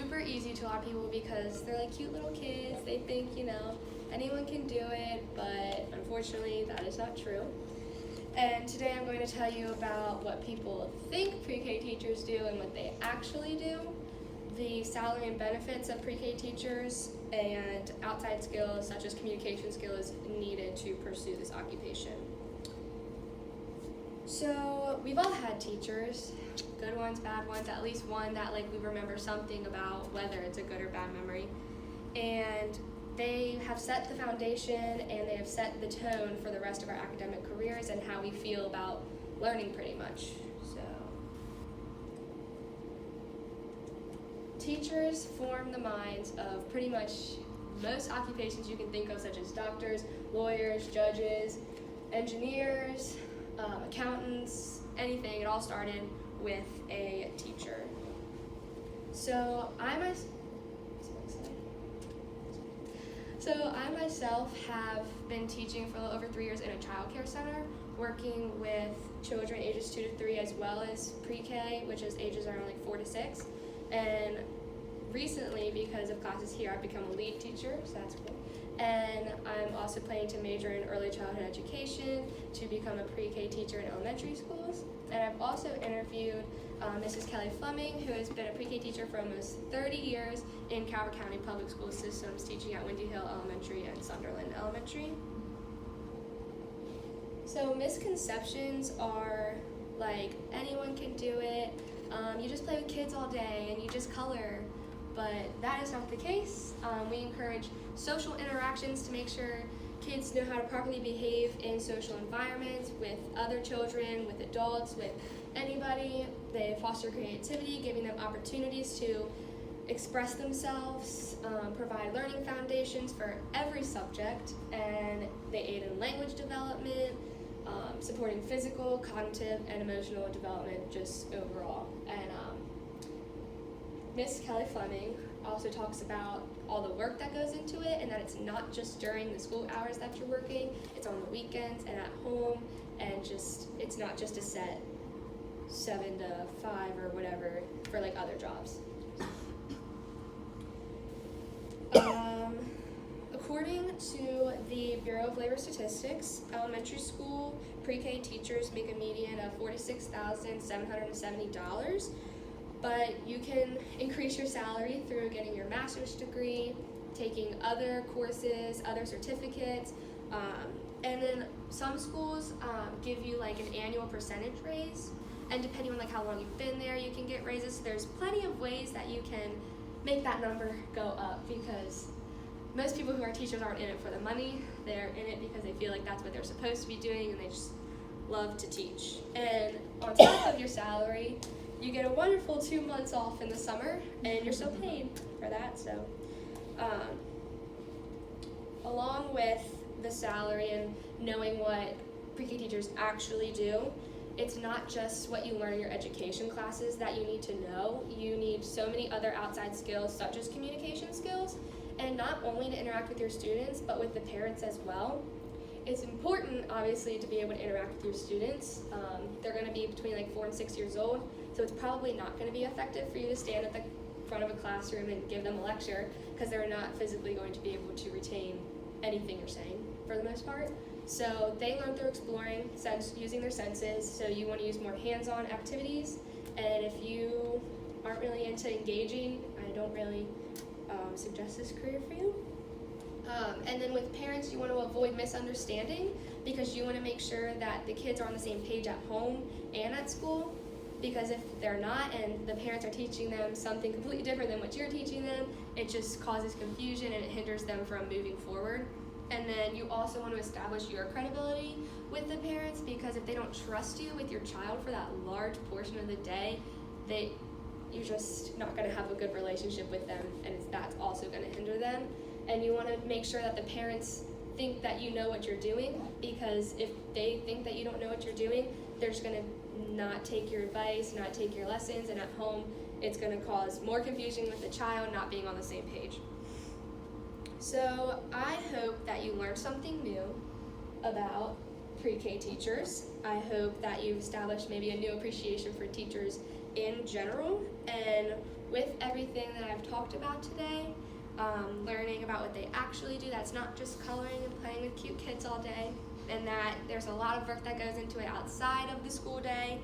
super easy to a lot of people because they're like cute little kids. They think, anyone can do it, but unfortunately that is not true. And today I'm going to tell you about what people think pre-K teachers do and what they actually do, the salary and benefits of pre-K teachers, and outside skills such as communication skills needed to pursue this occupation. So we've all had teachers, good ones, bad ones, at least one that we remember something about, whether it's a good or bad memory. And they have set the foundation and they have set the tone for the rest of our academic careers and how we feel about learning pretty much. So, teachers form the minds of pretty much most occupations you can think of, such as doctors, lawyers, judges, engineers, accountants, anything. It all started with a teacher. So I myself have been teaching for a little over 3 years in a child care center, working with children ages 2 to 3 as well as pre-K, which is ages around 4 to 6. And recently, because of classes here, I've become a lead teacher, so that's cool. And I'm also planning to major in early childhood education to become a pre-K teacher in elementary schools. And I've also interviewed Mrs. Kelly Fleming, who has been a pre-K teacher for almost 30 years in Calvert County Public School Systems, teaching at Windy Hill Elementary and Sunderland Elementary. So misconceptions are anyone can do it, you just play with kids all day and you just color, but that is not the case. We encourage social interactions to make sure kids know how to properly behave in social environments with other children, with adults, with anybody. They foster creativity, giving them opportunities to express themselves, provide learning foundations for every subject, and they aid in language development, supporting physical, cognitive, and emotional development just overall. And Miss Kelly Fleming also talks about all the work that goes into it, and that it's not just during the school hours that you're working, it's on the weekends and at home, and it's not just a set 7 to 5 or whatever for other jobs. According to the Bureau of Labor Statistics, elementary school pre-K teachers make a median of $46,770, but you can increase your salary through getting your master's degree, taking other courses, other certificates, and then some schools give you an annual percentage raise, and depending on how long you've been there, you can get raises. There's plenty of ways that you can make that number go up, because most people who are teachers aren't in it for the money. They're in it because they feel that's what they're supposed to be doing, and they just love to teach. And on top of your salary, you get a wonderful 2 months off in the summer, and you're still paid for that. So, along with the salary and knowing what pre-K teachers actually do, it's not just what you learn in your education classes that you need to know. You need so many other outside skills, such as communication skills, and not only to interact with your students, but with the parents as well. It's important, obviously, to be able to interact with your students. They're going to be between 4 and 6 years old, so it's probably not going to be effective for you to stand at the front of a classroom and give them a lecture, because they're not physically going to be able to retain anything you're saying for the most part. So they learn through exploring, using their senses, so you want to use more hands-on activities. And if you aren't really into engaging, I don't really suggest this career for you. And then with parents, you want to avoid misunderstanding, because you want to make sure that the kids are on the same page at home and at school, because if they're not and the parents are teaching them something completely different than what you're teaching them, it just causes confusion and it hinders them from moving forward. And then you also want to establish your credibility with the parents, because if they don't trust you with your child for that large portion of the day, you're just not going to have a good relationship with them, and that's also going to hinder them. And you want to make sure that the parents think that you know what you're doing, because if they think that you don't know what you're doing, they're just going to not take your advice, not take your lessons, and at home it's going to cause more confusion with the child not being on the same page. So I hope that you learned something new about pre-K teachers. I hope that you've established maybe a new appreciation for teachers in general, and with everything that I've talked about today, learning about what they actually do, that's not just coloring and playing with cute kids all day, and that there's a lot of work that goes into it outside of the school day,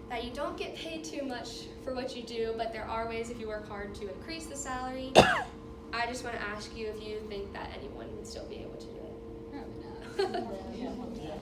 that you don't get paid too much for what you do, but there are ways if you work hard to increase the salary. I just want to ask you if you think that anyone would still be able to do it. Probably not.